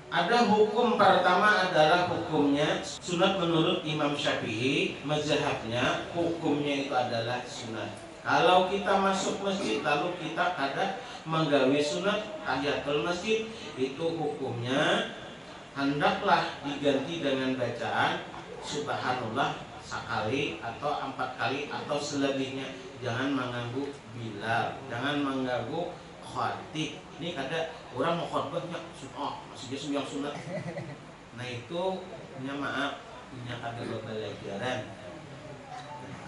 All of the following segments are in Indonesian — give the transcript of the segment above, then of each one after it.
Ada hukum pertama adalah hukumnya sunat menurut Imam Syafi'i, mazhabnya hukumnya itu adalah sunat. Kalau kita masuk masjid lalu kita kada menggawe sunat tahiyatul masjid, itu hukumnya hendaklah diganti dengan bacaan subhanallah sekali atau 4 kali atau selebihnya. Jangan mengganggu Bilal, jangan mengganggu khatib. Ini kada orang mau khotbahnya masih dia sembahyang sunat. Nah itu punya maaf, punya kada pelajaran.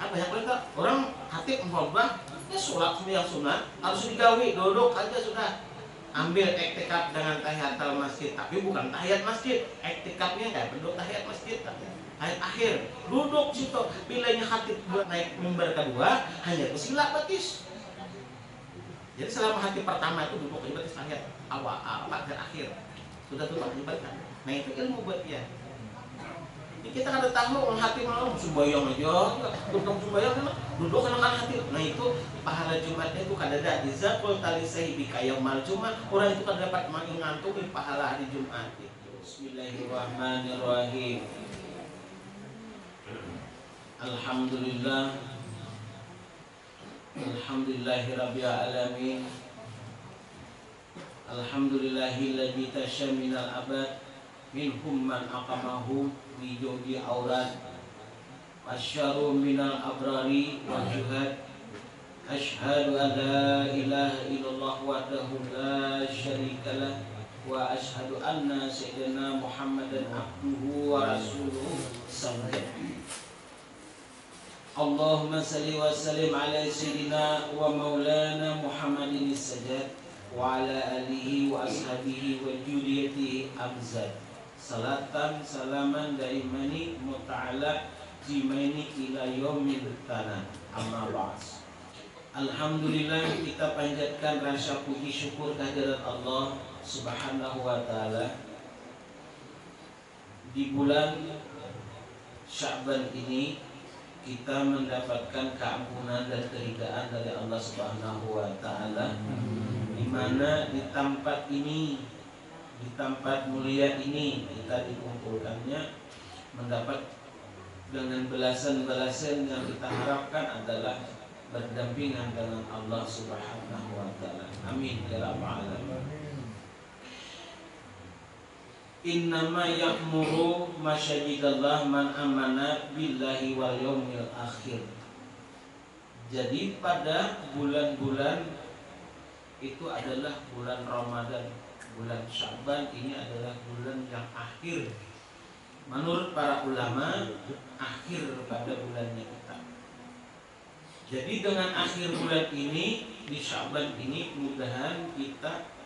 Apa yang mereka orang khatib khotbah ya sholat sembahyang sunat harus digawe duduk aja sudah. Ambil iktikaf dengan tahiyatul masjid, tapi bukan tahiyat masjid. Iktikafnya enggak duduk tahiyat masjid, tahiyat akhir. Duduk situ. Bilanya khatib buat naik mimbar kedua, hanya sila batis. Jadi selama hati pertama itu duduk aja batis tahiyat awal, dan akhir. Sudah tuh ibadah. Nah itu ilmu buat dia. Jadi kita kada tahu hati mau sembahyang aja, duduk sembahyang duduk kan hati. Nah itu pahala Jumatnya itu kada ada. Iza qul talisai bika yaumal Jumat, orang itu kada dapat mengantungi pahala hari Jumat. Bismillahirrahmanirrahim. Alhamdulillah. Alhamdulillahirabbil alamin. Alhamdulillahilladzi tasyaminal abad minhum man aqamahu bi jawdi aurat asyaru minal abrari wa juhad. Ashhadu an la ilaha illallah wahdahu la syarikalah wa ashhadu anna sayyidina Muhammadan abduhu wa rasuluhu sallallahu. Allahumma salli wa sallim ala sayyidina wa maulana Muhammadin as-sajjad wa ala alihi wa ashabihi wa juriyatihi amzad. Salatan salaman daimani muta'ala jimaini ila yaumil tanah. Amma ba'd. Alhamdulillah, kita panjatkan rasa puji syukur kehadirat Allah Subhanahu wa taala di bulan Sya'ban ini. Kita mendapatkan keampunan dan keridaan dari Allah Subhanahu wa taala, di mana di tempat ini, di tempat mulia ini kita dikumpulkannya mendapat dengan belasan-belasan yang kita harapkan adalah berdampingan dengan Allah Subhanahu wa taala. Amin ya rabbal alamin. Innama ya'muru masyajidallah man amana billahi wal yaumil akhir. Jadi pada bulan-bulan itu adalah bulan Ramadan, bulan Sya'ban ini adalah bulan yang akhir. Menurut para ulama, akhir pada bulannya kita. Jadi dengan akhir bulan ini di Sya'ban ini mudah-mudahan kita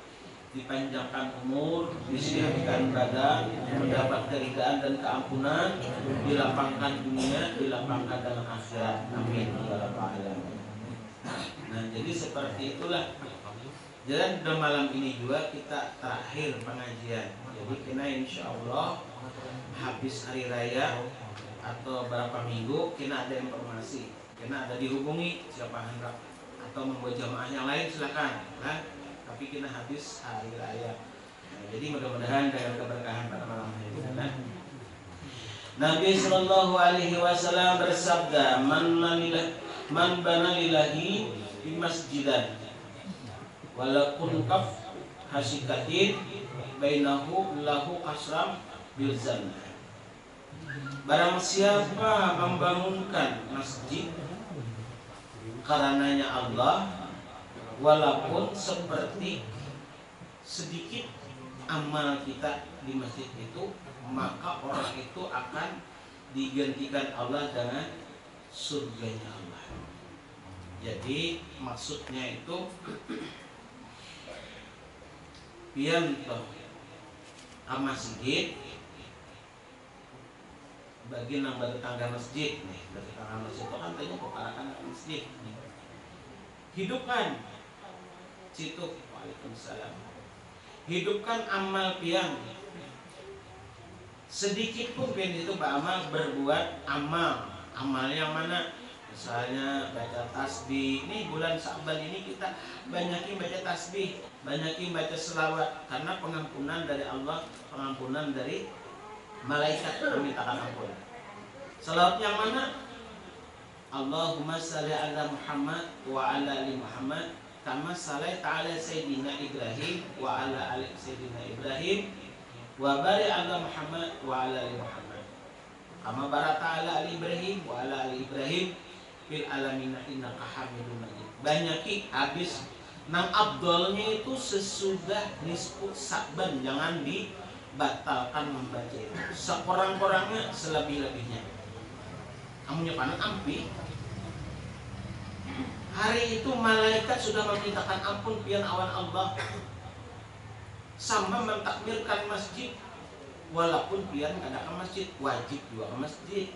dipanjangkan umur, disiapkan badan, mendapat keridaan dan keampunan, dilapangkan dunia, dilapangkan dalam akhirat. Amin ya rabbal alamin. Nah, jadi seperti itulah. Dan pada malam ini juga kita terakhir pengajian. Jadi kita insya Allah habis hari raya atau berapa minggu kita ada informasi, kita ada dihubungi siapa hendak atau membuat jamaah yang lain silakan. Nah, tapi kita habis hari raya. Nah, jadi mudah-mudahan dengan keberkahan pada malam hari ini. Nabi sallallahu alaihi wasallam bersabda, man bana lillahi di masjidan walaupun kaf hasikatin bainahu lahu asram bil jannah. Barang siapa membangunkan masjid karenanya Allah, walaupun seperti sedikit amal kita di masjid itu, maka orang itu akan digantikan Allah dengan surganya Allah. Jadi maksudnya itu pianto masjid bagi nambah tetangga masjid nih, dari tetangga masjid itu kan tanya keparakan masjid nih. Hidupkan situ, waalaikumsalam. Hidupkan amal piang. Sedikit pun pian itu beramal, berbuat amal. Amal yang mana? Misalnya baca tasbih. Ini bulan Sa'ban ini kita banyakin baca tasbih, banyakin baca selawat, karena pengampunan dari Allah, pengampunan dari malaikat memintakan ampun. Selawat yang mana? Allahumma salli ala Muhammad wa ala ali Muhammad kama salaita ala Sayyidina Ibrahim wa ala ali Sayyidina Ibrahim wa barik ala Muhammad wa ala ali Muhammad kama barata ala ali Ibrahim wa ala ali Ibrahim fil alamin innaka Hamidum Majid. Banyaki habis nang abdolnya itu sesudah nisfu Sa'ban, jangan dibatalkan membaca itu. Sekurang-kurangnya selebih-lebihnya. Amunnya panen ampi. Hari itu malaikat sudah memintakan ampun pian awan Allah. Sama mentakmirkan masjid. Walaupun pian kada ke masjid, wajib juga ke masjid.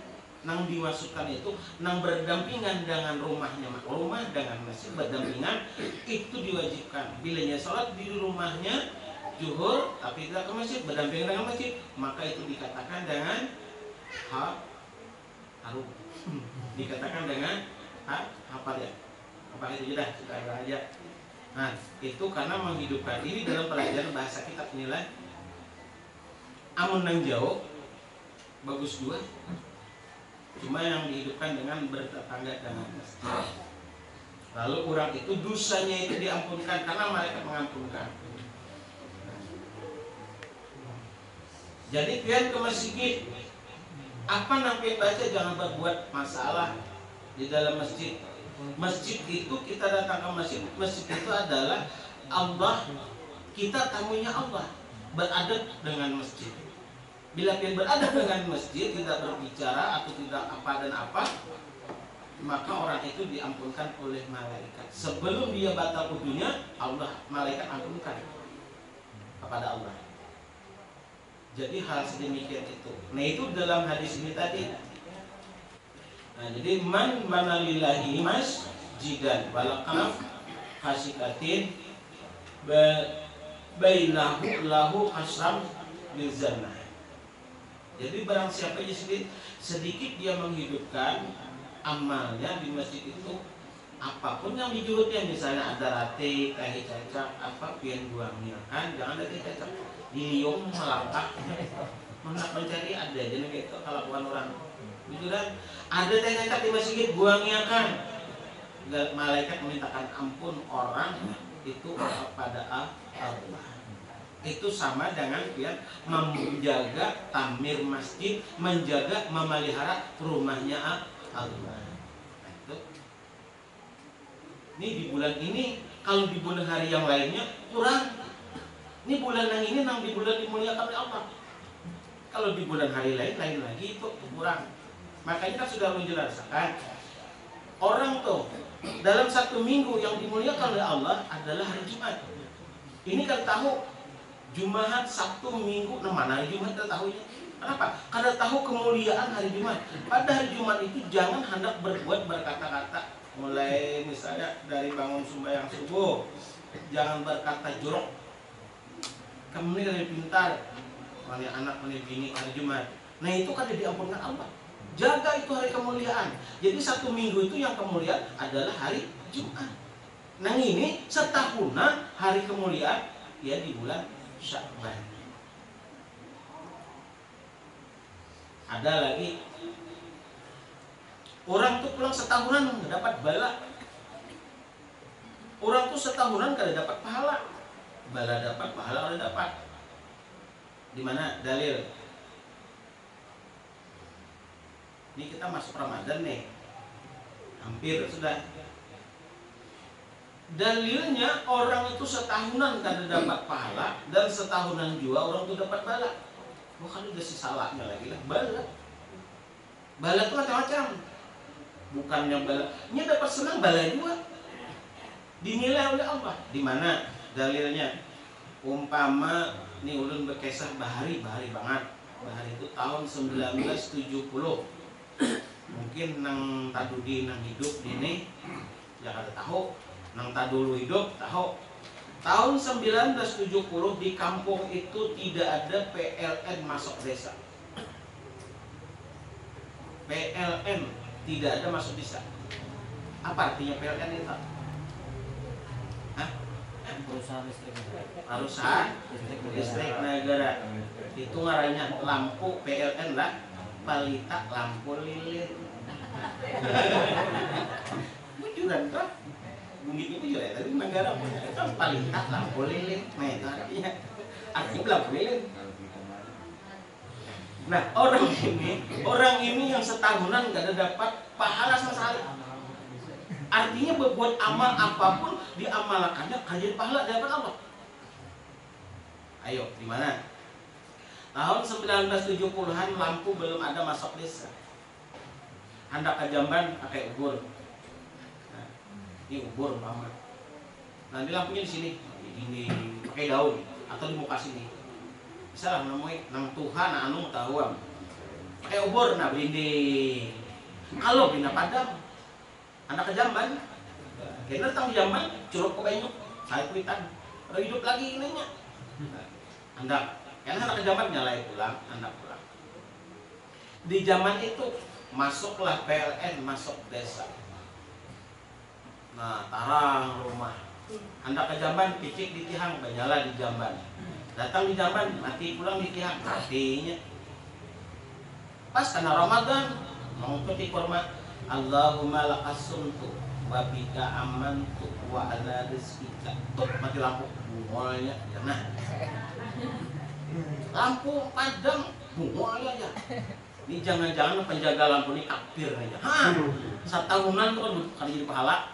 Nang dimasukkan itu nang berdampingan dengan rumahnya, rumah dengan masjid berdampingan, itu diwajibkan. Bilanya sholat di rumahnya zuhur tapi tidak ke masjid, berdampingan dengan masjid, maka itu dikatakan dengan harum. Dikatakan dengan apa ya? Apa itu sudah aja. Nah, itu karena menghidupkan diri dalam pelajaran bahasa kitab nilai. Amun nang jauh bagus juga. Cuma yang dihidupkan dengan bertetangga dengan masjid. Lalu orang itu dosanya itu diampunkan karena malaikat mengampunkan. Jadi pian ke masjid, apa namanya baca jangan berbuat masalah di dalam masjid. Masjid itu kita datang ke masjid, masjid itu adalah Allah, kita tamunya Allah, beradab dengan masjid. Bila pian beradab dengan masjid, tidak berbicara atau tidak apa dan apa, maka orang itu diampunkan oleh malaikat. Sebelum dia batal wudunya, Allah malaikat ampunkan kepada Allah. Jadi hal sedemikian itu. Nah itu dalam hadis ini tadi. Nah jadi man manalillahi masjidan balaqaf khasikatin bainahu lahu asram bil jannah. Jadi barang siapa sedikit dia menghidupkan amalnya di masjid itu, apapun yang dijurutnya, misalnya ada rate, kahi cacak, apa pian buangnya kan, jangan ada cacak, diliung melangkah, hendak mencari ada aja nih gitu kelakuan orang, gitu kan, ada teh cacak di masjid buangnya kan, malaikat memintakan ampun orang itu kepada Allah. Itu sama dengan dia menjaga tamir masjid, menjaga memelihara rumahnya Allah. Ini di bulan ini, kalau di bulan hari yang lainnya kurang. Ini bulan yang ini nang di bulan dimuliakan oleh Allah. Kalau di bulan hari lain lagi itu kurang. Makanya kita sudah menjelaskan orang tuh dalam satu minggu yang dimuliakan oleh Allah adalah hari Jumat. Ini kan tahu Jumat, Sabtu, Minggu, mana hari Jumat kita tahunya. Kenapa? Karena tahu kemuliaan hari Jumat. Pada hari Jumat itu jangan hendak berbuat berkata-kata. Mulai misalnya dari bangun sembahyang subuh, jangan berkata jorok. Kamu ini lebih pintar, mana anak, mana bini hari Jumat. Nah itu kan diampunkan Allah. Jaga itu hari kemuliaan. Jadi satu minggu itu yang kemuliaan adalah hari Jumat. Nah ini setahunan hari kemuliaan ya di bulan Sya'ban. Ada lagi orang tuh pulang setahunan nggak dapat bala. Orang tuh setahunan nggak dapat pahala. Bala dapat, pahala udah dapat. Di mana dalil? Ini kita masuk Ramadan nih, hampir sudah. Dalilnya orang itu setahunan kada dapat pahala dan setahunan juga orang itu dapat bala. Bukan udah si salahnya lagi lah bala. Bala itu macam-macam. Bukannya bala, ini dapat senang bala juga. Dinilai oleh Allah. Di mana dalilnya? Umpama nih ulun berkisah bahari banget. Bahari itu tahun 1970. Mungkin nang tadudi nang hidup dini ya kada tahu. Nang dulu hidup tahu tahun 1970 di kampung itu tidak ada PLN masuk desa. PLN tidak ada masuk bisa. Apa artinya PLN itu? Hah? Perusahaan listrik. Perusahaan listrik negara. Itu ngarannya lampu PLN lah, palita lampu lilin. Bujuran kan? Mungkin itu juga tapi negara punya itu palita lampu lilin. Nah itu artinya lampu lilin. Nah orang ini yang setahunan gak ada dapat pahala sama sekali. Artinya berbuat amal apapun diamalkannya jadi pahala dapat Allah. Ayo, di mana? Tahun 1970-an lampu belum ada masuk desa. Hendak ke Jamban pakai ubur. Nah, ini ubur paman. Nanti lampunya di sini, ini pakai daun atau di muka sini. Bisa lah nemuin nang Tuhan anu tahuam. Pakai ubur nah berinding. Kalau pindah padam, Anda ke Jamban, kena datang di Jamban, curup ke Banyuk, saya kuitan, udah hidup lagi ininya. Anda, karena anak ke Jamban nyalai pulang, Anda pulang. Di zaman itu masuklah PLN masuk desa. Nah, tarang rumah. Anda ke Jamban, picik di Tihang, nyala di Jamban. Datang di Jamban, mati pulang di Tihang, matinya. Pas karena Ramadan, mengikuti kurma. Allahumma laqasuntu wa bika amantu wa ala rizqika. Tuh mati lampu bungolnya ya nah. Lampu padam bungolnya ya. Ini jangan-jangan penjaga lampu ini kafir aja. Hah, setahunan tuh kan jadi pahala.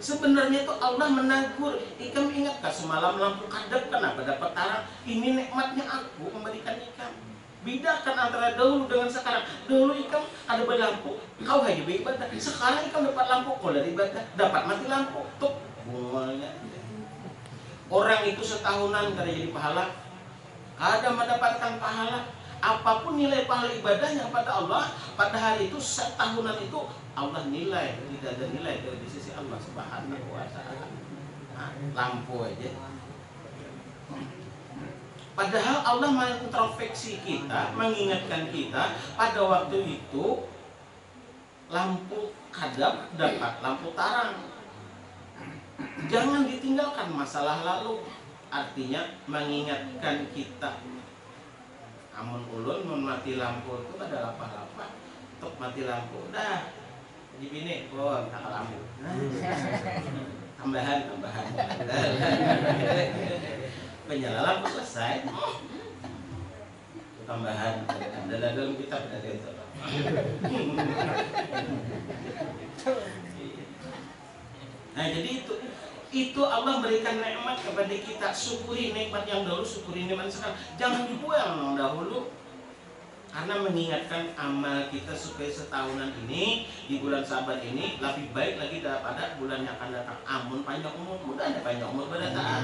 Sebenarnya tuh Allah menegur. Ikam ingat gak semalam lampu kadep kenapa dapat tarang? Ini nikmatnya aku memberikan ikam. Bedakan antara dahulu dengan sekarang. Dahulu ikam ada berlampu, kau hanya beribadah. Sekarang ikam dapat lampu, kau dari ibadah dapat mati lampu. Tuh bungolnya. Orang itu setahunan kada jadi pahala, kada mendapatkan pahala. Apapun nilai pahala ibadahnya pada Allah, pada hari itu setahunan itu Allah nilai, tidak ada nilai dari sisi Allah Subhanahu wa Ta'ala. Nah, lampu aja. Padahal Allah mengintrospeksi kita, mengingatkan kita pada waktu itu lampu kadap dapat lampu tarang. Jangan ditinggalkan masalah lalu. Artinya mengingatkan kita. Amun ulun mati lampu itu ada apa-apa. Untuk mati lampu, dah. Jadi bini, oh tak lampu. Tambahan. Penyala lampu selesai. Tambahan. Dalam kitab dari itu. Nah jadi itu Allah berikan nikmat kepada kita, syukuri nikmat yang dahulu, syukuri nikmat sekarang. Jangan dibuang yang dahulu. Karena mengingatkan amal kita supaya setahunan ini di bulan Sabar ini lebih baik lagi daripada bulan yang akan datang. Amun panjang umur, mudah ada panjang umur pada taat.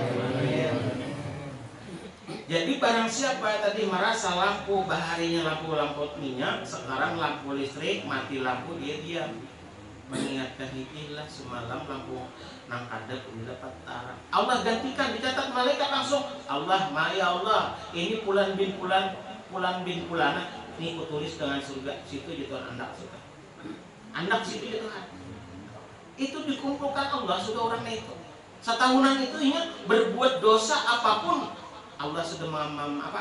Jadi barang siapa tadi merasa lampu baharinya lampu minyak, sekarang lampu listrik, mati lampu dia diam. Mengingatkan inilah semalam lampu nang kadep ini dapat tarang. Allah gantikan, dicatat malaikat langsung. Allah, ya Allah, ini pulan bin pulana, ini kutulis dengan surga. Situ jatuh anak surga. Anak situ jatuh. Itu dikumpulkan Allah sudah orangnya itu. Setahunan itu ingat berbuat dosa apapun Allah sudah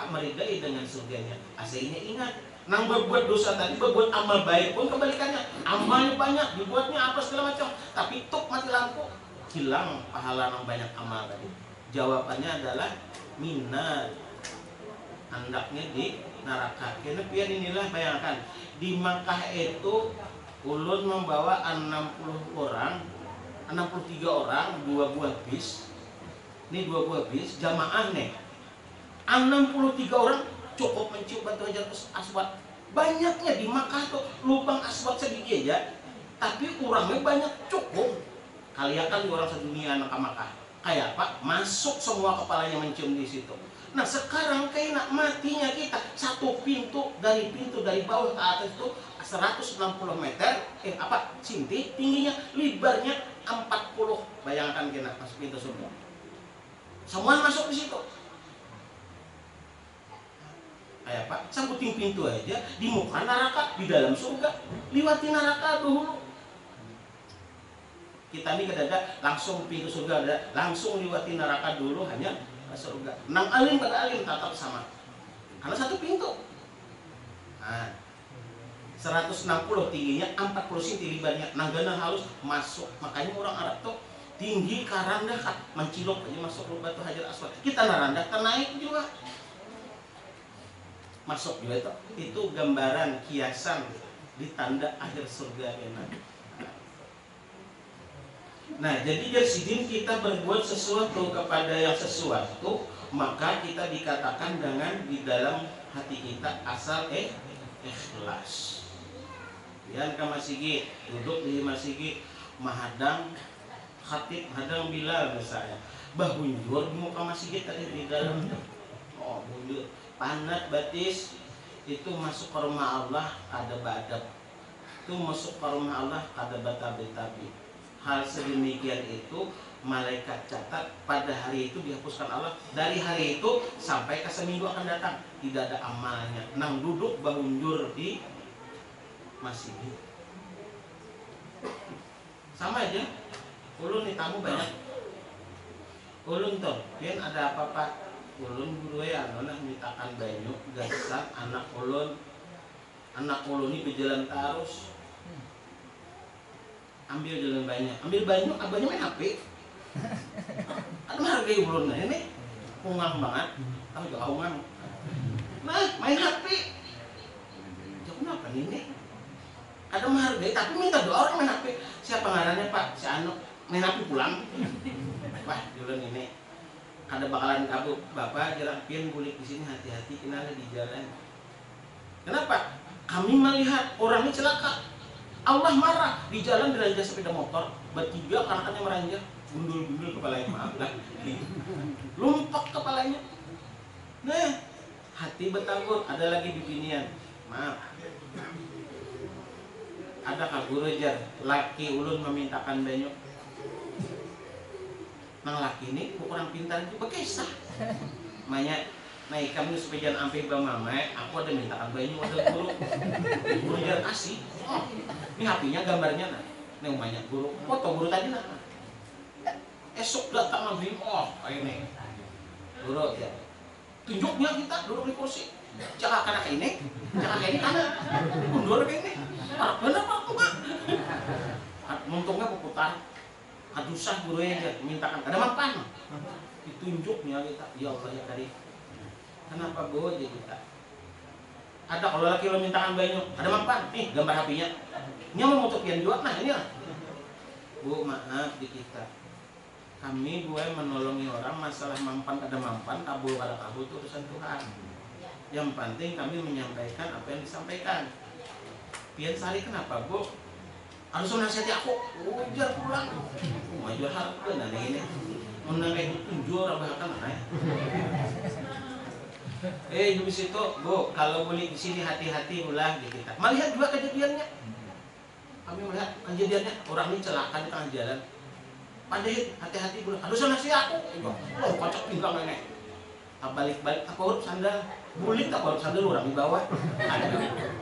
meridai dengan surganya. Aslinya ingat. Nang berbuat dosa tadi, berbuat amal baik pun kebalikannya. Amalnya banyak, dibuatnya apa segala macam. Tapi tuk mati lampu, hilang pahala nang banyak amal tadi. Jawabannya adalah minat. Hendaknya di neraka. Karena pian inilah bayangkan. Di Makkah itu ulun membawa 63 orang, 2 buah bis. Ini 2 buah bis, jamaah nih. 63 orang cukup mencium batu hajar aswad. Banyaknya di Makkah tuh lubang aswad sedikit aja, tapi orangnya banyak cukup. Kalian kan orang sedunia anak Makkah. Kayak apa? Masuk semua kepalanya mencium di situ. Nah sekarang kayak nak matinya kita satu pintu dari bawah ke atas itu 160 meter. Cinti tingginya, lebarnya 40. Bayangkan kena masuk pintu semua. Semua masuk di situ. kayak Pak, sambutin pintu aja di muka neraka, di dalam surga, liwati neraka dulu. Kita ini kadang langsung pintu surga ada, langsung liwati neraka dulu, hanya ke surga. Nang alim pada alim tetap sama, karena satu pintu. Nah, 160 tingginya, 40 cm lebarnya, nanggana halus masuk. Makanya orang Arab tuh tinggi karanda mencilok aja masuk ke batu Hajar Aswad. Kita naranda naik juga masuk juga itu gambaran kiasan di tanda akhir surga enak. Nah, jadi Sidin kita berbuat sesuatu kepada yang sesuatu, maka kita dikatakan dengan di dalam hati kita asal ikhlas. Yan ka masigi, duduk di masigi, mahadang khatib, hadang Bilal misalnya, bahunjur di muka masigi tadi di dalam. Oh, bunjur, panat batis itu masuk ke rumah Allah ada badab. Itu masuk ke rumah Allah ada batabi-tabi. Hal sedemikian itu malaikat catat pada hari itu dihapuskan Allah. Dari hari itu sampai ke seminggu akan datang tidak ada amalnya. Nang duduk bahunjur di masjid. Sama aja. Ulun nih tamu banyak. Ulun tuh, pian ada apa-apa. Ulun guru ya, nona mintakan banyu, gasak anak ulun ini berjalan terus. Ambil jalan banyak, ambil banyu, abahnya main HP. Ada hargai ulun ini, pungang banget, tapi gak pungang. Nah, main HP. Jauh kenapa ini? Ada menghargai, tapi minta doa orang main HP. Siapa ngarannya Pak? Si Anu main HP pulang. Wah, ulun ini. Ada bakalan kabur, Bapak jalan pian bulik di sini hati-hati kenal di jalan. Kenapa? Kami melihat orangnya celaka. Allah marah di jalan beranjak sepeda motor bertiga anak-anaknya meranjak gundul-gundul kepalanya maaf lah, lumpak kepalanya. Nah, hati bertabur ada lagi bibinian maaf. Ada kabur aja laki ulun memintakan banyak. Nang laki ini kurang pintar juga kisah. Banyak naik kamu supaya jangan sampai bang mama, aku ada mintaan banyak ada guru jangan kasih. Oh, ini HP-nya gambarnya nah, ini banyak guru, foto guru tadi nah. Esok datang maghrib, oh kayak ini guru ya. Tunjuknya kita duduk di kursi. Jangan kanak ini karena mundur kayak ini. Benar pak enggak? Untungnya puputan. Aduh sah guru aja mintakan ada mampan. Ditunjuknya kita, ya Allah ya Karim. Kenapa gue aja kita? Ada kalau laki lo mintakan banyak, ada mampan. Nih gambar HP-nya. Ini mau motokian jual, nah ini lah. Bu maaf di kita. Kami gue menolongi orang masalah mampan ada mampan, kabul ada kabul itu urusan Tuhan. Yang penting kami menyampaikan apa yang disampaikan. Pian Sari kenapa Bu? Harus nasihati aku, ujar pulang. Maju harap benar ini. Menang kayak tunjuk orang bahkan mana ya? Di situ Bu, kalau boleh di sini hati-hati ulah di kita. Melihat juga kejadiannya. Kami melihat kejadiannya orang ini celaka di tengah jalan. Padahal hati-hati ulah. Harus nasihat aku. Oh, kocok pinggang nenek. Balik-balik apa urut sandal. Bulik tak urut sandal orang di bawah.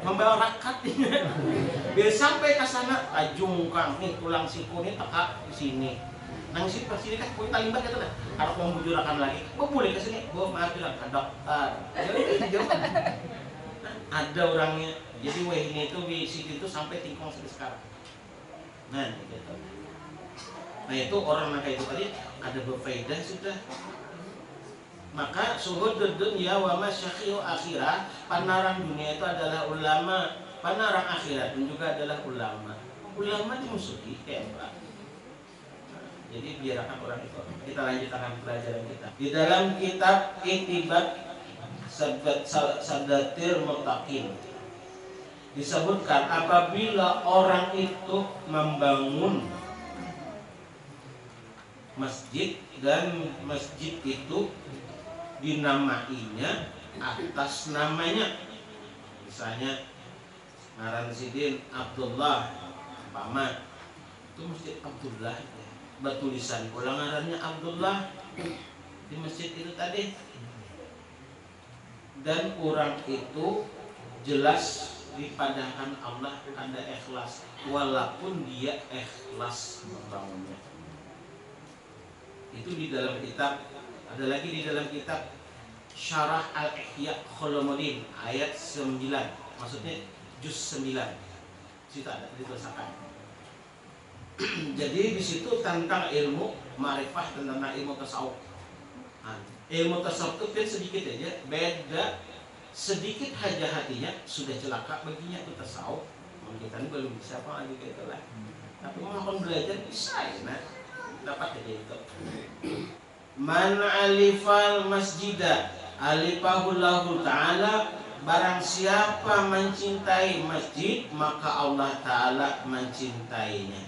Membawa rakat. Biar sampai ke sana ajungkang nih tulang siku nih tekak di sini. Nang sini pas sini kan punya talimban kata dah. Kalau mau bujurakan lagi, gua boleh ke sini. Gua maaf bilang ke dokter. Ada orangnya. Jadi ini itu di situ itu sampai tingkong sampai sekarang. Nah, gitu. Nah, itu orang kayak itu tadi ada berfaedah sudah. Maka suhud dunya wa masyakhiu akhirah, panarang dunia itu adalah ulama, panarang akhirat dan juga adalah ulama. Ulama dimusuhi kayak apa? Jadi biarkan orang itu. Kita lanjutkan pelajaran kita. Di dalam kitab Iktibat Sadatir Muttaqin disebutkan apabila orang itu membangun masjid dan masjid itu dinamainya atas namanya, misalnya ngaran Sidin Abdullah Paman itu masjid Abdullah bertulisan ulang ngarannya Abdullah di masjid itu tadi. dan orang itu jelas dipadakan Allah ada ikhlas walaupun dia ikhlas membangunnya. Itu di dalam kitab, ada lagi di dalam kitab Syarah Al-Ihya Khulumuddin ayat 9, maksudnya juz 9. Situ ada dituliskan. Jadi di situ tentang ilmu ma'rifah, tentang ilmu tasawuf. Nah, ilmu tasawuf itu kan sedikit aja, beda sedikit aja hatinya sudah celaka baginya itu tasawuf. Kita belum bisa apa lagi gitu lah. Tapi mau belajar bisa ya, nah, dapat aja itu. Man alifal masjidah alifahullahu ta'ala, barang siapa mencintai masjid maka Allah Ta'ala mencintainya.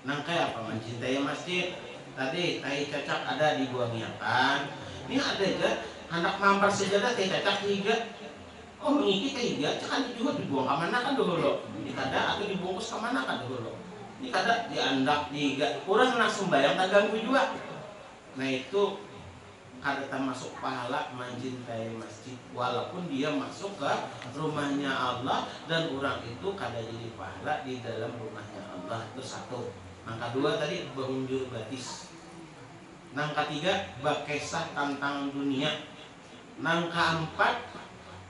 Nah kayak apa mencintai masjid? Tadi tai cacak ada dibuang-buangkan. Ini ada aja anak mampar sejadah tai cacak tiga. Oh mengiki tiga, cekan juga dibuang ke mana kan dulu. Ini kada atau dibungkus ke mana kan dulu. Ini kada diandak tiga. Kurang nak sembahyang tak ganggu juga. Nah itu kada termasuk pahala mencintai masjid walaupun dia masuk ke rumahnya Allah dan orang itu kada jadi pahala di dalam rumahnya Allah. Itu satu. Yang kedua tadi berunjur batis. Yang ketiga berkisah tentang dunia. Yang keempat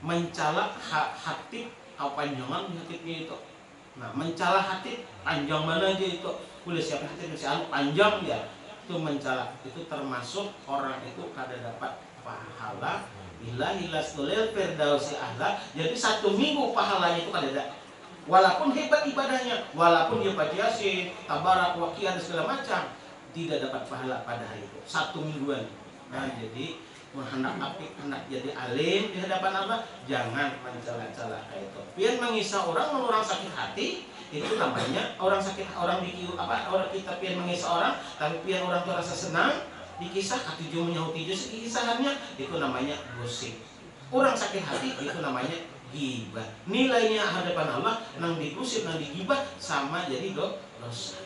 mencela hati atau panjangan hatinya itu. Nah mencela hati panjang mana aja itu. Boleh siapa hati masih panjang dia. Itu mencela, itu termasuk orang itu kada dapat pahala ilahilas dolel firdausi ahla. Jadi 1 minggu pahalanya itu kada ada. Walaupun hebat ibadahnya, walaupun dia baca yasin, tabarak, waqiah dan segala macam, tidak dapat pahala pada hari itu 1 mingguan. Nah jadi hendak apik, hendak jadi alim di hadapan Allah, jangan mencela-cela kayak itu. Pian mengisah orang sakit hati, itu namanya orang sakit, orang orang kita pian mengisah orang, tapi pian orang itu rasa senang dikisah hati jo menyahuti jo kisahannya, itu namanya gosip. Orang sakit hati itu namanya gibah. Nilainya hadapan Allah nang digusip nang digibah sama jadi dosa.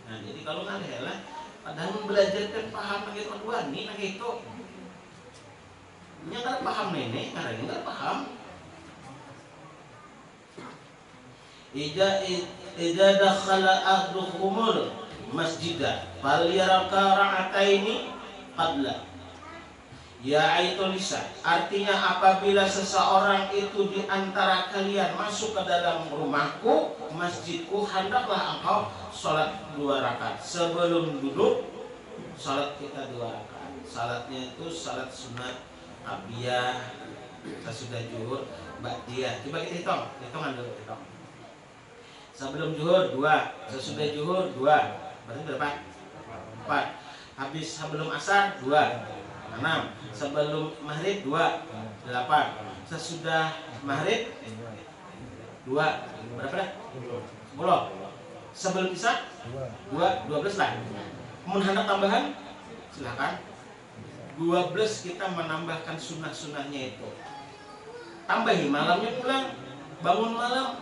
Nah jadi kalau nggak lah padahal belajar kan paham lagi kedua nih nang itu nya nggak paham nenek nggak nggak paham. Ida dakhala ahdukumul masjidah falyaraka ra'ataini qabla. Ya itu lisan. Artinya apabila seseorang itu di antara kalian masuk ke dalam rumahku, masjidku, hendaklah engkau sholat 2 rakaat. Sebelum duduk, sholat kita 2 rakaat. Salatnya itu salat sunat abiyah, sesudah zuhur, ba'diyah. Coba kita hitungan dulu hitung. Sebelum zuhur 2, sesudah zuhur 2. Berarti berapa? 4. Habis sebelum asar 2. 6. Sebelum maghrib 2, 8. Sesudah maghrib 2. Berapa dah? 10. Sebelum isya 2, 12 lah. Mau hendak tambahan? Silakan. 12 kita menambahkan sunnah-sunnahnya itu. Tambahi malamnya pulang, bangun malam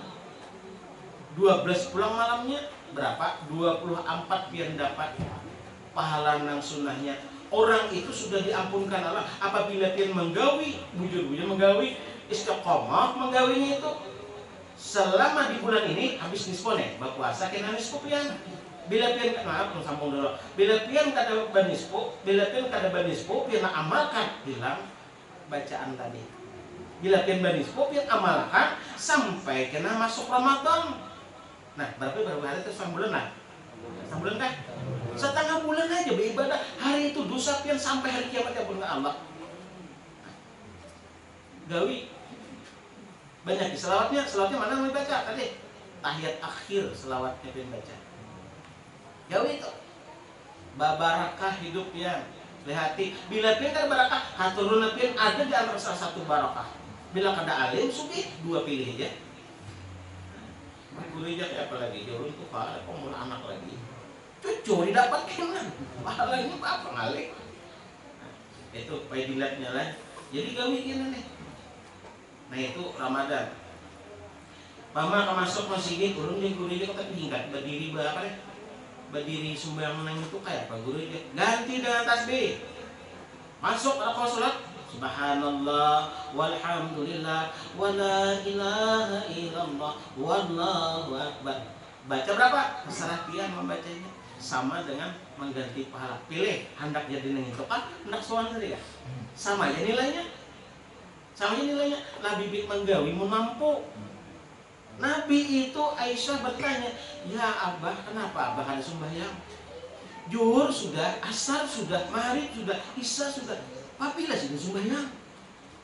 12 pulang malamnya berapa? 24 biar dapat pahala nang sunnahnya. Orang itu sudah diampunkan Allah apabila dia menggawi, bujur-bujur menggawi, istiqomah menggawinya itu selama di bulan ini habis nisfone, berpuasa kena nisfu pian. Bila pian maaf sambung dulu. Bila pian kada banisfu, bila pian kada banisfu, pian amalkan bilang bacaan tadi. Bila pian banisfu, pian amalkan sampai kena masuk Ramadan. Nah, berapa hari itu 1 bulan lah? 1 bulan kan? Setengah bulan aja beribadah. Hari itu dosa pian sampai hari kiamat ya pun Allah. Gawi banyak selawatnya mana mau baca tadi? Tahiyat akhir selawatnya pian baca. Gawi itu barakah hidup pian. Lihati bila pian kada barakah, haturun pian ada di antara salah satu barakah. Bila kada alim suki 2 pilih aja. Guru aja apa lagi? Jauh itu pak, kok mau anak lagi. Cucu didapatkan kan pahalanya apa ngalik. Nah, itu supaya dilihatnya lah. Jadi gawi gini nih. Nah itu Ramadan. Mama ke masuk masjid kurung dia guru dia kata tingkat berdiri berapa deh? Berdiri sumbang nang itu kayak apa guru dia? Ganti dengan tasbih. Masuk kalau sholat Subhanallah walhamdulillah wala ilaha illallah wallahu akbar. Baca berapa? Keserapian membacanya sama dengan mengganti pahala. Pilih hendak jadi neng itu kan hendak soal tadi ya. Sama ya nilainya. Sama ya nilainya. Nabi bik menggawi mun mampu. Nabi itu Aisyah bertanya, "Ya Abah, kenapa Abah ada sembahyang? Zuhur sudah, asar sudah, maghrib sudah, isya sudah. Papilah sih sembahyang.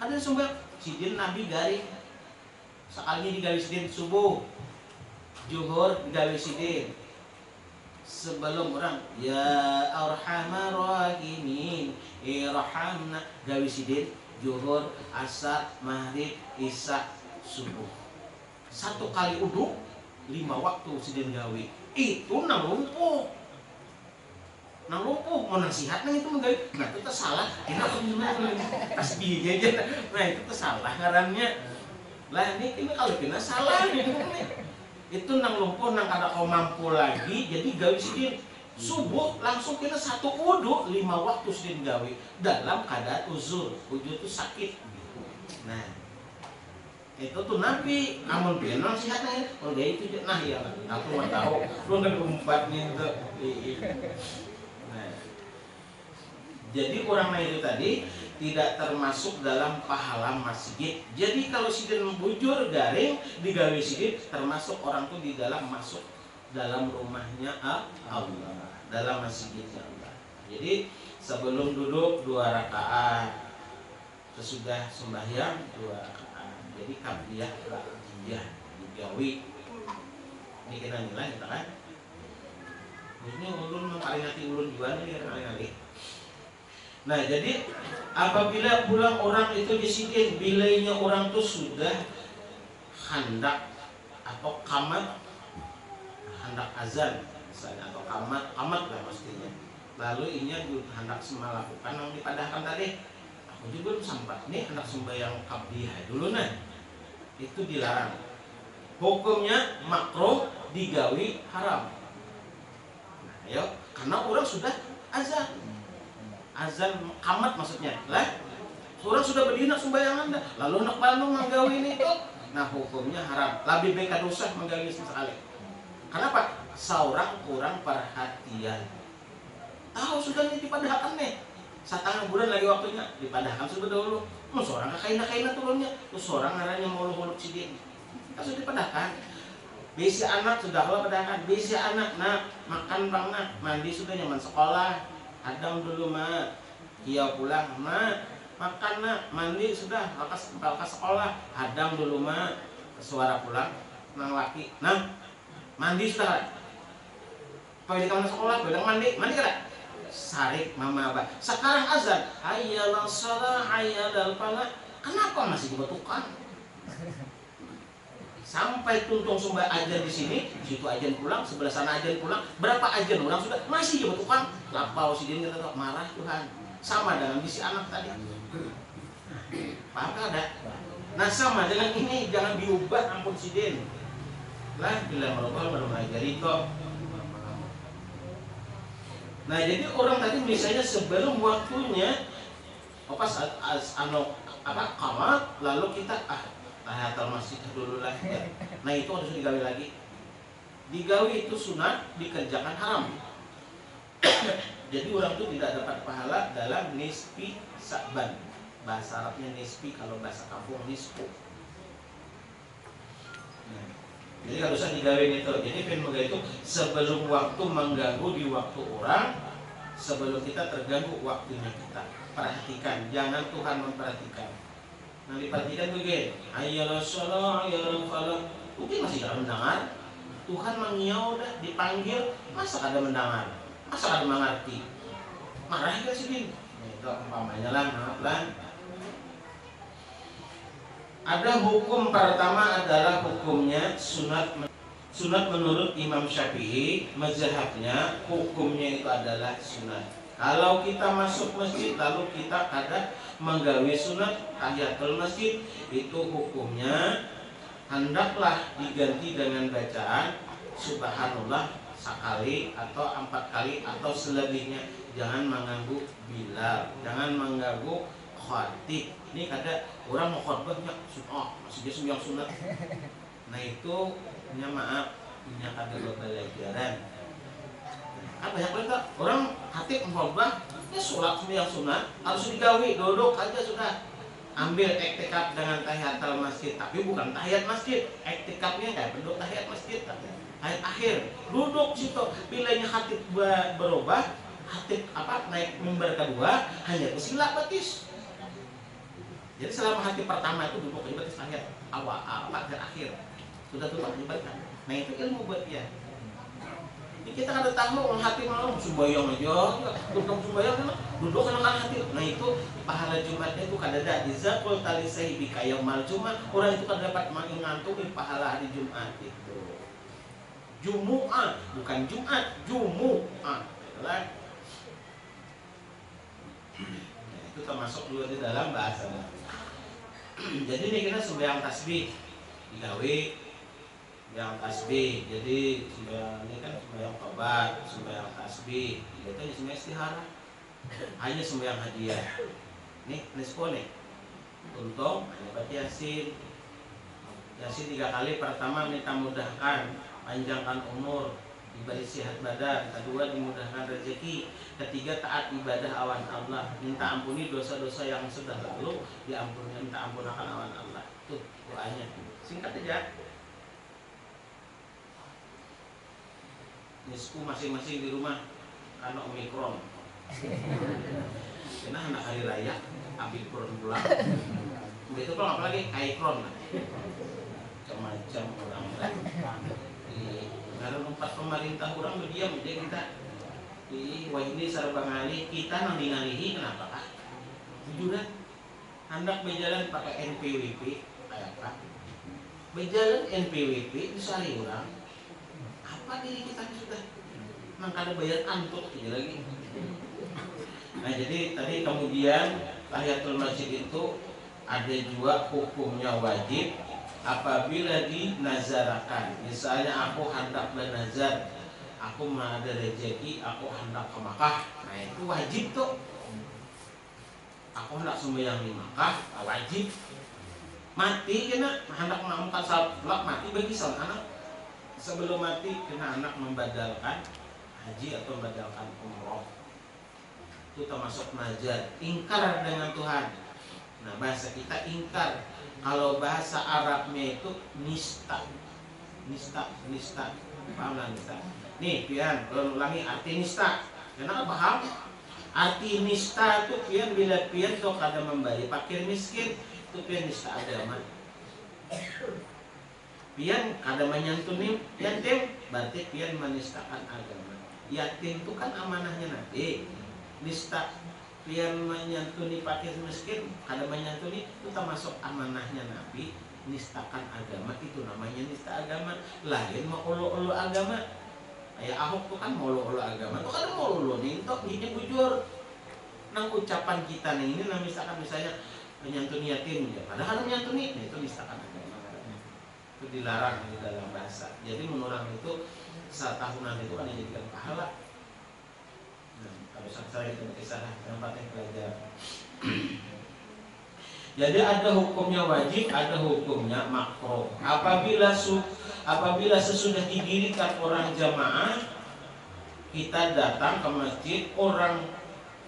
Ada sembahyang. Sidin Nabi garing. Sekali digawi sidin subuh. Zuhur digawi sidin. Sebelum orang ya arhamar rahimin irhamna gawi sidin zuhur, asar, maghrib, isya, subuh. Satu kali uduk 5 waktu sidin gawi. Itu nang lumpuh. Nang lumpuh mau nasihat nang itu menggawi. Nah itu salah. Kenapa gimana? Tasbih aja. Nah itu salah ngarannya. Lah ini kalau kena salah ini. Itu nang lumpuh nang kada kau mampu lagi jadi gawi sidin subuh langsung kita satu wudu 5 waktu sidin gawi dalam keadaan uzur itu sakit. Nah itu tuh Nabi amun benang sihatnya oh dia itu nah ya aku mau tahu lu kan umpatnya itu. Nah jadi orang itu tadi tidak termasuk dalam pahala masjid. Jadi kalau sidin bujur garing digawe sidin termasuk orang tuh di dalam masuk dalam rumahnya Allah, dalam masjidnya Allah. Jadi sebelum duduk 2 rakaat, sesudah sembahyang 2 rakaat. Jadi qabliyah ba'diyah digawe. Ini kita nilai kita kan. Ini ulun paling hati ulun juga nih kali-kali. Nah jadi apabila pulang orang itu disidin bilainya orang itu sudah hendak atau qamat hendak azan misalnya atau qamat lah pastinya. Lalu inya hendak melakukan yang dipadahkan tadi. Aku juga belum sempat nih hendak sembahyang qabliyah dulu nah. Itu dilarang. Hukumnya makruh digawi haram. Nah, ayo karena orang sudah azan. Azan qamat maksudnya lah orang sudah berdiri nak sembayangan dah lalu nak bandung menggawi ini itu nah hukumnya haram lebih baik dosa menggawi sekali. Kenapa? Seorang kurang perhatian tahu sudah nih dipadahkan nih 1 bulan lagi waktunya dipadahkan sudah dahulu seorang kakaina turunnya terus seorang ngaranya mulu-mulu sidin sudah dipadahkan bisi anak sudah lah padahkan bisi anak nak makan bang nak mandi sudah nyaman sekolah Adam dulu mak, ia pulang mak, makan nak, mandi sudah, lekas sekolah. Adam dulu mak, suara pulang, nang laki, nah mandi sudah. Kalau di kamar sekolah, bilang mandi kada? Sarik mama abah. Sekarang azan, hayyalal shalah, hayyalal falah. Kenapa masih dibetukan? Sampai tuntung sumber ajan di sini, situ ajan pulang, sebelah sana ajan pulang, berapa ajan orang sudah masih juga tukang lapau sidin kita tak marah Tuhan. Sama dengan bisi anak tadi. Paham ada? Nah sama dengan ini jangan diubah ampun sidin. Lah bila merubah baru mengajari kok. Nah jadi orang tadi misalnya sebelum waktunya qamat lalu kita tahiyatul masjid dulu lah. Nah itu harus digawi lagi. Digawi itu sunat, dikerjakan haram. Jadi orang itu tidak dapat pahala dalam nisfi Sa'ban. Bahasa Arabnya nisfi, kalau bahasa kampung nisfu. Nah, jadi kalau usah digawi itu. Jadi fenomena itu sebelum waktu mengganggu di waktu orang, sebelum kita terganggu waktunya kita. Perhatikan, jangan Tuhan memperhatikan. Nah diperhatikan begini, ayyala shalah, ayyala falah. Mungkin masih tidak mendengar. Tuhan mengiau dah, dipanggil, masa ada mendengar, masa ada mengerti. Marah ke sini. Nah, itu umpamanya lah, maaf lah. Ada hukum pertama adalah hukumnya sunat. Sunat menurut Imam Syafi'i, mazhabnya hukumnya itu adalah sunat. Kalau kita masuk masjid lalu kita kadang menggawe sunat tahiyatul masjid, itu hukumnya hendaklah diganti dengan bacaan subhanallah sekali atau 4 kali atau selebihnya. Jangan mengganggu Bilal, jangan mengganggu khatib. Ini kada orang mau khotbahnya sunat, masih dia yang sunat. Nah itu punya maaf, punya kada pembelajaran. Kan banyak banget orang khatib khotbah, ya sholat yang sunat harus digawi, duduk aja sudah. Ambil iktikaf dengan tahiyatul masjid, tapi bukan tahiyat masjid. Iktikafnya kayak penduk tahiyat masjid, tahiyat akhir. Duduk situ, bilanya khatib berubah, khatib naik mimbar kedua hanya bersila batis. Jadi selama khatib pertama itu duduk aja batis tahiyat awal dan akhir. Sudah tutup ibadah. Nah itu ilmu buat dia. Kita kada tahu orang hati malam sembahyang aja, duduk sembahyang kan duduk kan hati. Nah itu pahala Jumatnya itu kada ada. Iza qul talisai bika yaumal Jumat, orang itu kada dapat mengingantui pahala hari Jumat itu. Jumu'ah bukan Jumat, Jumu'ah. Nah, itu termasuk dulu di dalam bahasa. Jadi ini kita sembahyang tasbih digawe yang tasbih, jadi sembahyang ini kan sembahyang tobat, sembahyang tasbih, itu hanya sembahyang istihara, hanya sembahyang hadiah. Nih, nespo nih, untung hanya baca Yasin, Yasin 3 kali. Pertama minta mudahkan, panjangkan umur, diberi sehat badan. Kedua dimudahkan rezeki. Ketiga taat ibadah awan Allah, minta ampuni dosa-dosa yang sudah lalu, diampuni, minta ampunakan awan Allah. Tuh doanya, singkat aja. Nisku masing-masing di rumah karena Omikron. Karena anak hari raya Omikron pulang. Begitu kalau apalagi Aikron. Macam-macam orang kan. Karena tempat pemerintah orang berdiam dia kita. Wah ini serba ngali kita nanging-nalihi kenapa kah? Jujur kan? Hendak berjalan pakai NPWP kayak apa? Berjalan NPWP disari orang. Apa diri kita sudah mangkada bayar antuk gitu lagi. Nah jadi tadi kemudian tahiyatul masjid itu ada juga hukumnya wajib apabila dinazarakan. Misalnya aku hendak bernazar, aku mau ada rezeki, aku hendak ke Makkah. Nah itu wajib tuh. Aku hendak sembahyang di Makkah, wajib. Mati kena hendak mengangkat salat mati bagi sang anak. Sebelum mati kena anak membadalkan haji atau membadalkan umroh. Itu termasuk nazar, ingkar dengan Tuhan. Nah bahasa kita ingkar. Kalau bahasa Arabnya itu nista. Nista. Paham lah nista? Nih pian, ulangi arti nista. Kenapa paham? Arti nista itu pian bila pian tuh kada membayar fakir miskin, itu pian nista agama. Pian kada menyantuni yatim, berarti pian menistakan agama. Yatim itu kan amanahnya Nabi. Nista pian menyantuni fakir miskin, kada menyantuni, itu termasuk amanahnya Nabi. Nistakan agama itu namanya nista agama. Lain mau ulu-ulu agama. Kayak Ahok tuh kan mau ulu-ulu agama. Tuh kan mau ulu nih, itu gini bujur. Nang ucapan kita nih ini misalkan misalnya menyantuni yatim, ya. Padahal menyantuni, nah itu nistakan agama. Itu dilarang di dalam bahasa. Jadi menurut itu setahunan itu kan dijadikan pahala. Nah, kalau saya itu kisah tempat yang belajar. Jadi ada hukumnya wajib, ada hukumnya makruh. Apabila sesudah didirikan orang jamaah, kita datang ke masjid, orang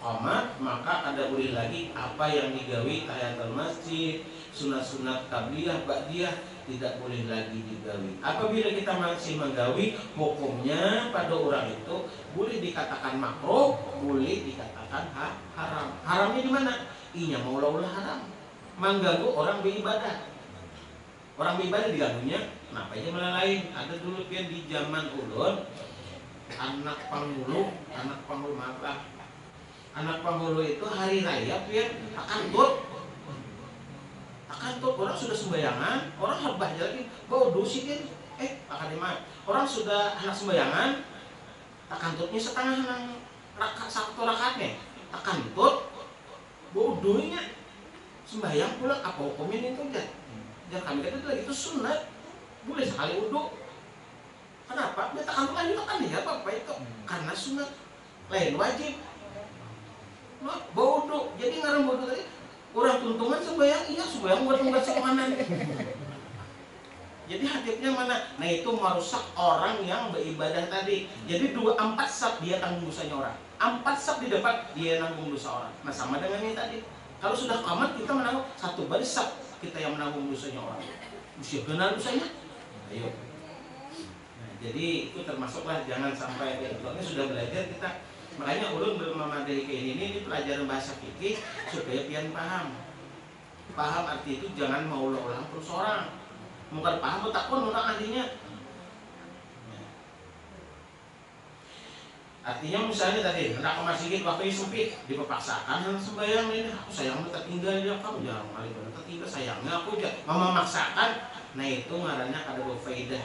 qamat, maka ada boleh lagi apa yang digawi tahiyatul masjid, sunat-sunat qabliyah, ba'diyah tidak boleh lagi digawi. Apabila kita masih menggawi, hukumnya pada orang itu boleh dikatakan makruh, boleh dikatakan haram. Haramnya di mana? Inya maulah haram. Mengganggu orang beribadah. Orang beribadah diganggunya, kenapa aja malah lain? Ada dulu pian di zaman ulun, anak panghulu maaf. Anak panghulu itu hari raya pian akan orang sudah sembayangan, orang herbah lagi bau dosi kan? Orang sudah anak sembayangan, takantutnya setengah nang satu rakatnya, takantut bau doinya sembayang pula apa hukumnya itu kan? Dan kami kata lagi itu sunat, boleh sekali wudhu. Kenapa? Dia takantut lagi kan ya apa itu? Karena sunat, lain wajib. Bau wudhu, jadi ngarang wudhu tadi. Orang tuntungan sembahyang, iya sembahyang buat nunggak sekohanan. Jadi hadisnya mana? Nah itu merusak orang yang beribadah tadi. Jadi 4 sab dia tanggung dosanya orang. 4 sab di depan dia nanggung dosa orang. Nah sama dengan ini tadi. Kalau sudah qamat kita menanggung 1 baris sab kita yang menanggung dosanya orang. Mesti kenal dosanya. Ayo. Nah, jadi itu termasuklah jangan sampai ini sudah belajar kita. Makanya ulun bermamadai kayak ini pelajaran bahasa fikih supaya pian paham. Paham arti itu jangan mau ulang terus orang. Mungkin paham tak pun orang ahlinya. Artinya misalnya tadi hendak ke masjid waktu sempit dipaksakan sembahyang ini aku sayang tertinggal dia kamu jangan kali tertinggal sayangnya aku aja mama maksakan. Nah itu ngarannya ada berfaedah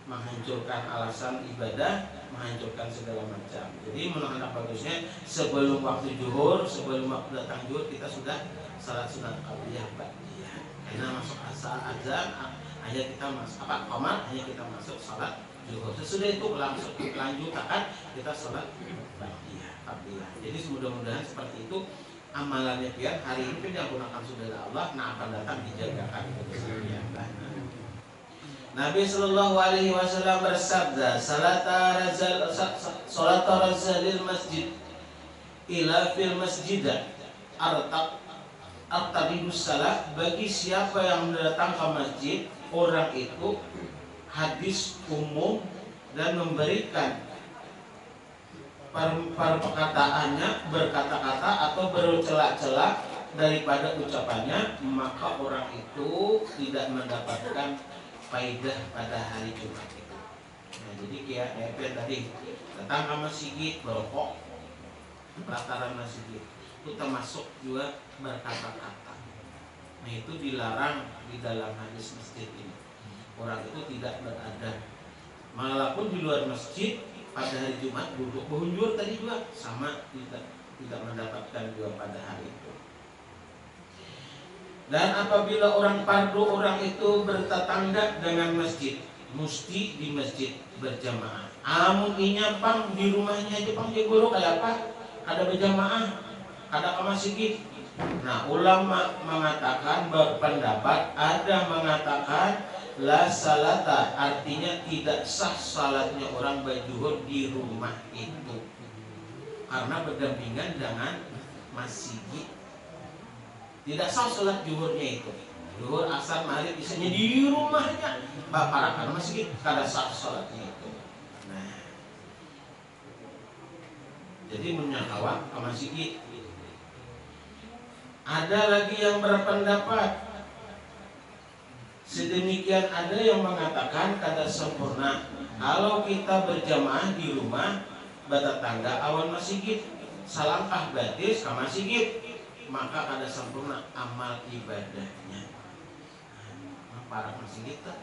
menghancurkan alasan ibadah, menghancurkan segala macam. Jadi menurut anak bagusnya sebelum waktu zuhur, sebelum waktu datang zuhur kita sudah salat sunat qabliyah ba'diyah. Karena masuk asal azan hanya kita masuk qamat hanya kita masuk salat zuhur. Sesudah itu langsung lanjutkan kita salat ba'diyah. Jadi mudah-mudahan seperti itu amalannya pian hari ini diampunikan sudah Allah, nah akan datang dijagakan kebersihan. Nabi Shallallahu Alaihi Wasallam bersabda, salata razalil masjid ila fil masjidah artabidus salah. Bagi siapa yang datang ke masjid, orang itu hadis umum dan memberikan perkataannya berkata-kata atau bercela-cela daripada ucapannya, maka orang itu tidak mendapatkan faidah pada hari Jumat itu. Nah, jadi kayak tadi datang ke masjid berokok pelataran masjid itu termasuk juga berkata-kata. Nah itu dilarang di dalam hadis masjid ini. Orang itu tidak beradab. Walaupun di luar masjid pada hari Jumat duduk berhunjur tadi juga sama tidak mendapatkan juga pada hari itu. Dan apabila orang fardu orang itu bertetangga dengan masjid, mesti di masjid berjamaah. Amun inya pang di rumahnya aja pang dia guru kayak apa? Ada berjamaah, ada ke masjid. Nah ulama mengatakan berpendapat ada mengatakan la salata, artinya tidak sah salatnya orang berjuhur di rumah itu karena berdampingan dengan masjid. Tidak sah sholat zuhurnya itu. Zuhur, asar, maghrib bisanya di rumahnya. Baparakan masjid kada sah sholatnya itu. Nah, jadi menyakawa ke masjid. Ada lagi yang berpendapat sedemikian, ada yang mengatakan kada sempurna kalau kita berjamaah di rumah bertetangga awan masjid, salangkah batis ke masjid, maka ada sempurna amal ibadahnya. Para masjid kita.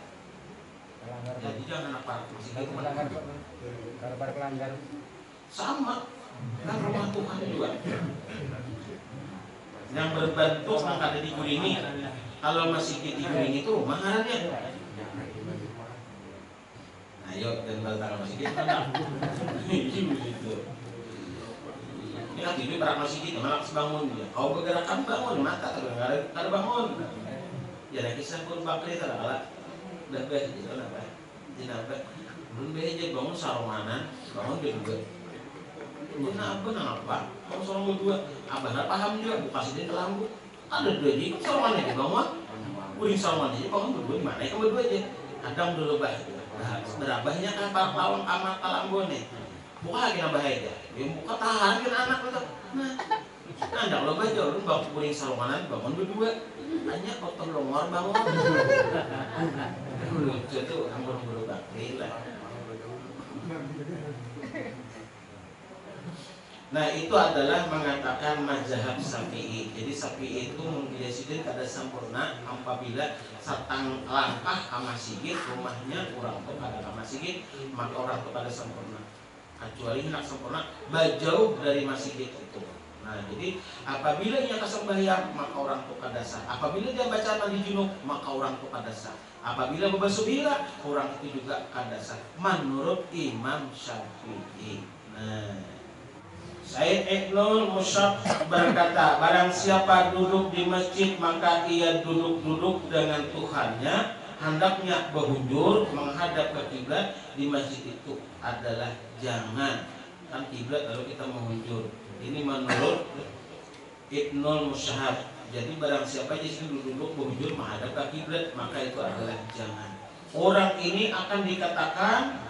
Jadi jangan para masjid kita kalau para pelanggar sama kan rumah Tuhan juga. Yang berbentuk yang ada di Gurini. Kalau masjid di Gurini itu rumah ngarannya. Ayo dan datang masjid kita. Gitu. Ini kan tidur berak masjid itu malah bangun dia. Kau bergerakan bangun mata kada bangun. Ya ada kisah pun bakri terkala. Dah bah itu apa? Jenabah. Belum beje bangun sarunganan, bangun dia juga. Jenabah nang apa? Kamu sorong berdua. Abah paham juga buka sini terlambu. Ada dua jadi sarungan aja bangun. Uring sarungan aja bangun berdua di mana? Kamu berdua aja. Kadang dulu bah. Berabahnya kan para lawang kamar kalambone. Buka lagi nambah aja. Dia buka tahan kan anak itu. Nah, anda kalau baca lu bangun kuring sarunganan bangun berdua. Hanya potong longor bangun. Lucu tuh ampun guru bakri lah. Nah itu adalah mengatakan mazhab Syafi'i. Jadi Syafi'i itu menjadikan kada sempurna apabila satang langkah ke masjid rumahnya orang tu kada ke masjid maka orang tu kada sempurna. Kecuali hendak sempurna jauh dari masjid itu. Nah jadi apabila ia kesembahyang maka orang tu kada sah. Apabila dia baca mandi junub maka orang tu kada sah. Apabila berbasuh bila orang itu juga kada sah. Menurut Imam Syafi'i. Nah Said Ibnul Musyab berkata, barang siapa duduk di masjid maka ia duduk-duduk dengan Tuhannya, hendaknya berhujur menghadap ke kiblat di masjid itu adalah jangan kan kiblat kalau kita menghujur. Ini menurut Ibnul Musyab. Jadi barang siapa jadi duduk berhujur menghadap ke kiblat maka itu adalah jangan. Orang ini akan dikatakan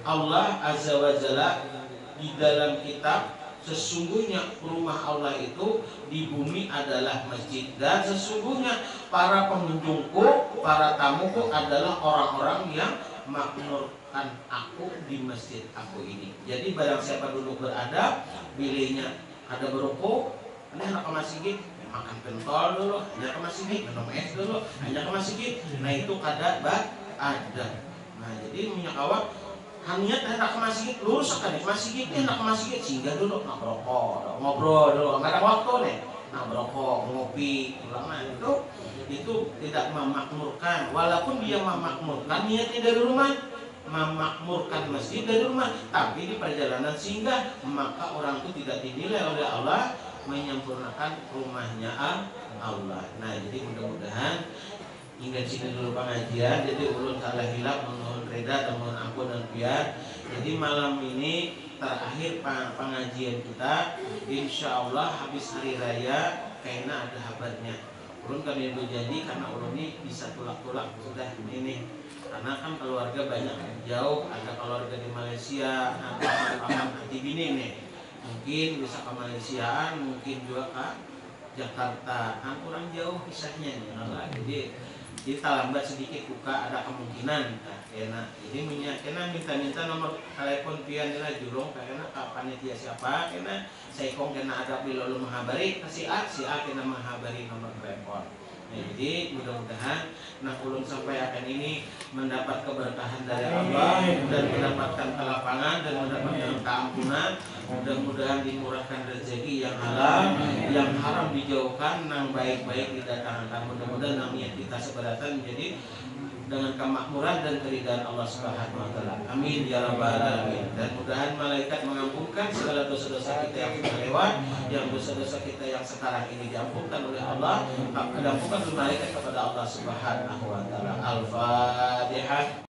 Allah Azza wa Jalla di dalam kitab, sesungguhnya rumah Allah itu di bumi adalah masjid, dan sesungguhnya para pengunjungku, para tamuku adalah orang-orang yang makmurkan aku di masjid aku ini. Jadi barang siapa duduk beradab, bilihnya ada berukuk, ini anak ke masjid, makan pentol dulu, hanya ke masjid, minum es dulu, hanya ke masjid. Nah itu kada ada. Nah jadi minyak awak hanya hendak ke masjid, lurus akan ke masjid, hendak ke masjid, singgah dulu, nak rokok, ngobrol dulu, nggak ada waktu nih, nak rokok, ngopi, ulama itu tidak memakmurkan. Walaupun dia memakmurkan niatnya dari rumah, memakmurkan masjid dari rumah, tapi di perjalanan singgah, maka orang itu tidak dinilai oleh Allah menyempurnakan rumahnya Allah. Nah jadi mudah-mudahan hingga sini dulu pengajian. Jadi ulun salah hilap, mohon reda dan mohon ampun dan biar. Jadi malam ini terakhir pengajian kita. Insya Allah habis hari raya kayaknya ada kabarnya. Ulun kami berjanji karena ulun ini bisa tulak-tulak sudah ini. Karena kan keluarga banyak jauh, ada keluarga di Malaysia, ada haji bini nih. Mungkin bisa ke Malaysia, mungkin juga ke Jakarta. Kan kurang jauh kisahnya nih. Jadi kita lambat sedikit buka ada kemungkinan kena jadi kena minta nomor telepon pian nila jurong karena panitia siapa kena saya kong kena ada lalu menghabari si A kena menghabari nomor telepon. Nah, jadi mudah-mudahan ulun sampai akan ini mendapat keberkahan dari Allah dan mendapatkan kelapangan dan mendapatkan keampunan. Mudah-mudahan dimurahkan rezeki yang halal, yang haram dijauhkan, yang baik-baik didatangkan. Mudah-mudahan niat kita seberatan menjadi dengan kemakmuran dan keridhaan Allah Subhanahu wa taala. Amin ya rabbal alamin. Dan mudahan malaikat mengampunkan segala dosa-dosa kita yang sudah lewat, yang dosa-dosa kita yang sekarang ini diampunkan oleh Allah, diampunkan oleh malaikat kepada Allah Subhanahu wa taala. Al-Fatihah.